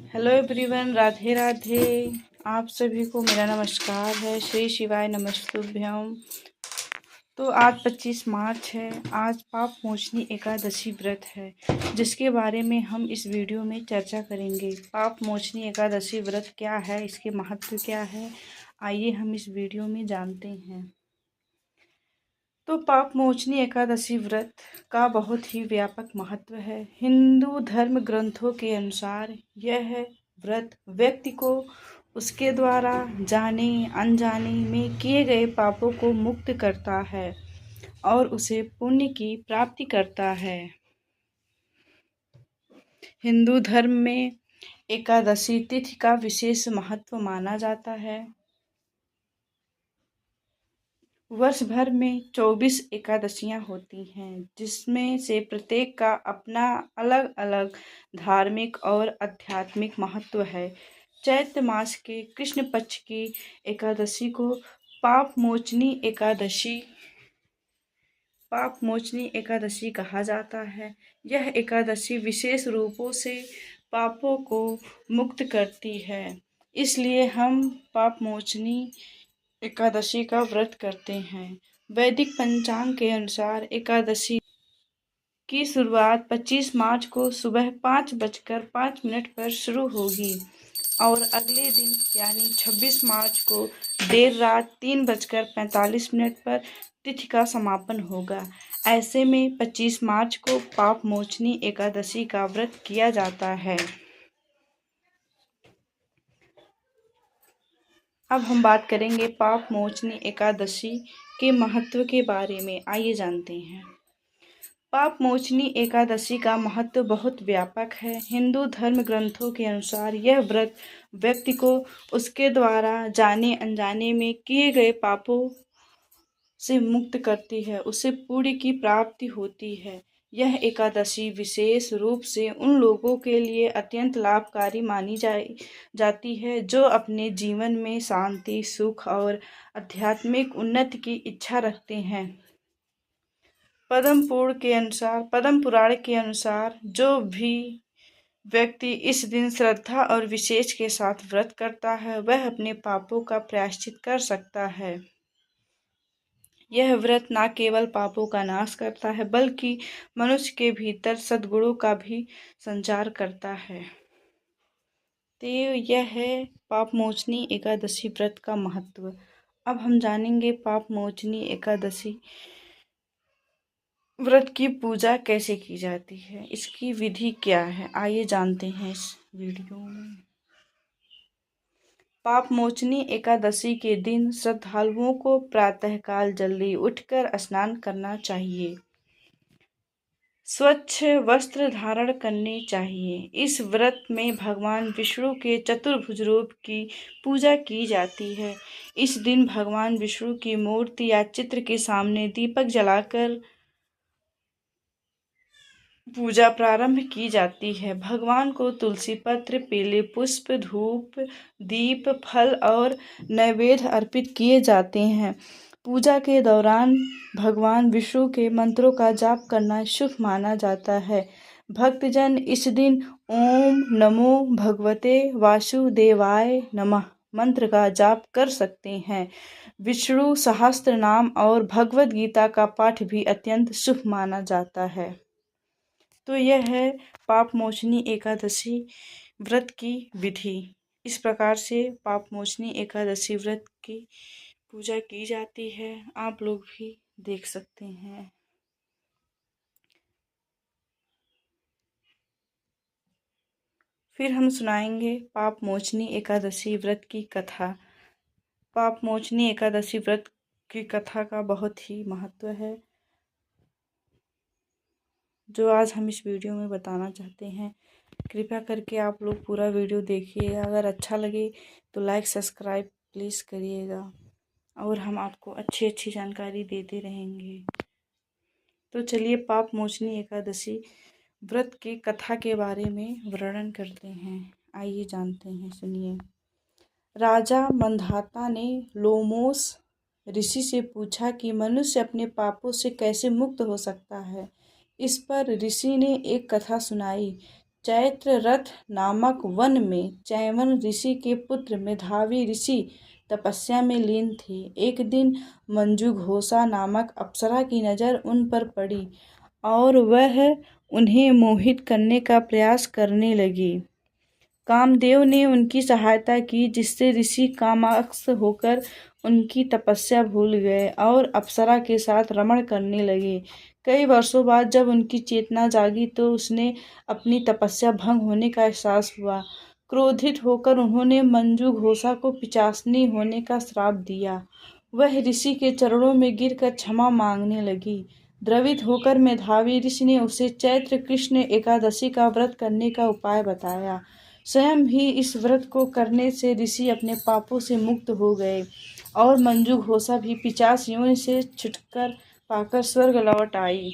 Hello everyone, Radhe Radhe. आप सभी को मेरा नमस्कार है। श्री शिवाय नमस्तुभ्यम। तो आज 25 मार्च है। आज पाप मोचनी एकादशी व्रत है, जिसके बारे में हम इस वीडियो में चर्चा करेंगे। पाप मोचनी एकादशी व्रत क्या है, इसके महत्व क्या है, आइए हम इस वीडियो में जानते हैं। तो पाप मोचनी एकादशी व्रत का बहुत ही व्यापक महत्व है। हिंदू धर्म ग्रंथों के अनुसार यह व्रत व्यक्ति को उसके द्वारा जाने अनजाने में किए गए पापों को मुक्त करता है और उसे पुण्य की प्राप्ति करता है। हिंदू धर्म में एकादशी तिथि का विशेष महत्व माना जाता है। वर्ष भर में 24 एकादशियां होती हैं, जिसमें से प्रत्येक का अपना अलग अलग धार्मिक और आध्यात्मिक महत्व है। चैत्र मास के कृष्ण पक्ष की एकादशी को पाप मोचनी एकादशी कहा जाता है। यह एकादशी विशेष रूपों से पापों को मुक्त करती है, इसलिए हम पाप मोचनी एकादशी का व्रत करते हैं। वैदिक पंचांग के अनुसार एकादशी की शुरुआत 25 मार्च को सुबह 5:05 पर शुरू होगी और अगले दिन यानी 26 मार्च को देर रात 3:45 पर तिथि का समापन होगा। ऐसे में 25 मार्च को पाप मोचनी एकादशी का व्रत किया जाता है। अब हम बात करेंगे पाप मोचनी एकादशी के महत्व के बारे में। आइए जानते हैं। पाप मोचनी एकादशी का महत्व बहुत व्यापक है। हिंदू धर्म ग्रंथों के अनुसार यह व्रत व्यक्ति को उसके द्वारा जाने अनजाने में किए गए पापों से मुक्त करती है, उसे पुण्य की प्राप्ति होती है। यह एकादशी विशेष रूप से उन लोगों के लिए अत्यंत लाभकारी मानी जाती है जो अपने जीवन में शांति, सुख और आध्यात्मिक उन्नति की इच्छा रखते हैं। पद्म पुराण के अनुसार जो भी व्यक्ति इस दिन श्रद्धा और विशेष के साथ व्रत करता है, वह अपने पापों का प्रायश्चित कर सकता है। यह व्रत न केवल पापों का नाश करता है, बल्कि मनुष्य के भीतर सद्गुणों का भी संचार करता है। तो यह है पाप मोचनी एकादशी व्रत का महत्व। अब हम जानेंगे पाप मोचनी एकादशी व्रत की पूजा कैसे की जाती है, इसकी विधि क्या है, आइए जानते हैं इस वीडियो में। पाप मोचनी एकादशी के दिन श्रद्धालुओं को प्रातःकाल जल्दी उठकर स्नान करना चाहिए। स्वच्छ वस्त्र धारण करने चाहिए। इस व्रत में भगवान विष्णु के चतुर्भुज रूप की पूजा की जाती है। इस दिन भगवान विष्णु की मूर्ति या चित्र के सामने दीपक जलाकर पूजा प्रारंभ की जाती है। भगवान को तुलसी पत्र, पीले पुष्प, धूप, दीप, फल और नैवेद्य अर्पित किए जाते हैं। पूजा के दौरान भगवान विष्णु के मंत्रों का जाप करना शुभ माना जाता है। भक्तजन इस दिन ओम नमो भगवते वासुदेवाय नमः मंत्र का जाप कर सकते हैं। विष्णु सहस्त्र नाम और भगवद गीता का पाठ भी अत्यंत शुभ माना जाता है। तो यह है पाप मोचनी एकादशी व्रत की विधि। इस प्रकार से पाप मोचनी एकादशी व्रत की पूजा की जाती है। आप लोग भी देख सकते हैं। फिर हम सुनाएंगे पाप मोचनी एकादशी व्रत की कथा। पाप मोचनी एकादशी व्रत की कथा का बहुत ही महत्व है, जो आज हम इस वीडियो में बताना चाहते हैं। कृपया करके आप लोग पूरा वीडियो देखिएगा। अगर अच्छा लगे तो लाइक सब्सक्राइब प्लीज़ करिएगा, और हम आपको अच्छी अच्छी जानकारी देते रहेंगे। तो चलिए पाप मोचनी एकादशी व्रत की कथा के बारे में वर्णन करते हैं। आइए जानते हैं, सुनिए। राजा मंधाता ने लोमोस ऋषि से पूछा कि मनुष्य अपने पापों से कैसे मुक्त हो सकता है। इस पर ऋषि ने एक कथा सुनाई। चैत्र रथ नामक वन में चैवन ऋषि के पुत्र मेधावी ऋषि तपस्या में लीन थे। एक दिन मंजुघोषा नामक अप्सरा की नज़र उन पर पड़ी और वह उन्हें मोहित करने का प्रयास करने लगी। कामदेव ने उनकी सहायता की, जिससे ऋषि कामाक्ष होकर उनकी तपस्या भूल गए और अप्सरा के साथ रमण करने लगे। कई वर्षों बाद जब उनकी चेतना जागी तो उसने अपनी तपस्या भंग होने का एहसास हुआ। क्रोधित होकर उन्होंने मंजुघोषा को पिशाचिनी होने का श्राप दिया। वह ऋषि के चरणों में गिरकर क्षमा मांगने लगी। द्रवित होकर मेधावी ऋषि ने उसे चैत्र कृष्ण एकादशी का व्रत करने का उपाय बताया। स्वयं ही इस व्रत को करने से ऋषि अपने पापों से मुक्त हो गए और मंजुघोषा भी पिशाच योनि से छुटकारा पाकर स्वर्ग लौट आई।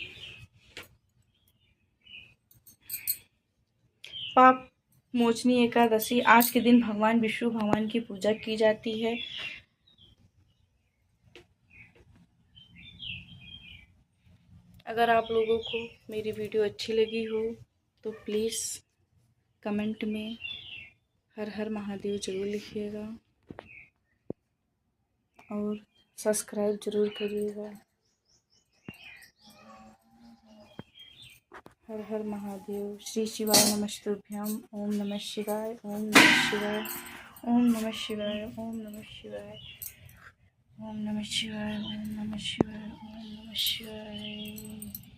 पाप मोचनी एकादशी आज के दिन भगवान विष्णु भगवान की पूजा की जाती है। अगर आप लोगों को मेरी वीडियो अच्छी लगी हो तो प्लीज़ कमेंट में हर हर महादेव जरूर लिखिएगा और सब्सक्राइब जरूर करिएगा। हर हर महादेव। श्री शिवाय नमस्तुभ्यम। ओम नमः शिवाय। ओम नमः शिवाय। ओम नमः शिवाय। ओम नमः शिवाय। ओम नमः शिवाय। ओम नमः शिवाय। ओम नमः शिवाय।